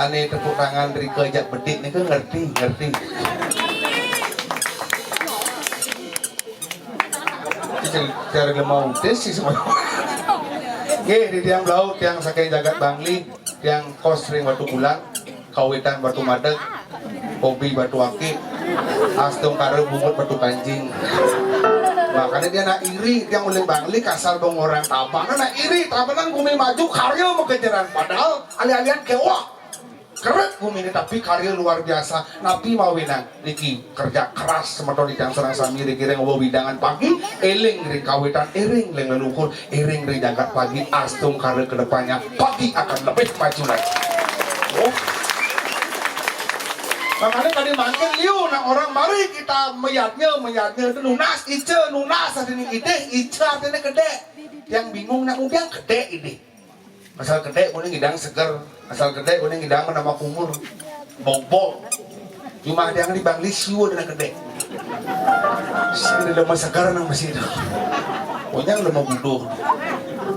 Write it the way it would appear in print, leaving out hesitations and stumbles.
aneh tepuk tangan dari kejak bedik nih kan ngerti cara lemau tes sih semua. Di tiang laut, tiang sakai jagat bangli, tiang kos ring batu bulan, kawitan batu madeg, hobi batu akik, astung kare bungut batu kancing. Makanya dia nak iri, tiang uling bangli kasar dong orang tabang, nak iri, tabanan bumi maju karya mau kejaran padahal alih-alihan kewak. Keren bumi ini tapi karya luar biasa. Nabi mawinan niki kerja keras semeton di tiang serang sami dikira ngobrol bidangan pagi eling ring kawitan ering ring leluhur ering ring jagat pagi astung karya kedepannya pagi akan lebih maju lagi. Oh. Makanya tadi makin liu nah orang mari kita meyatnya itu nunas artinya ide ice artinya gede yang bingung nak udah gede ini asal gede kuning hidang seger asal gede kuning hidang nama kumur bobol cuma ada yang di bangli siwa dan gede sini lemah segar nang masih itu pokoknya lemah buduh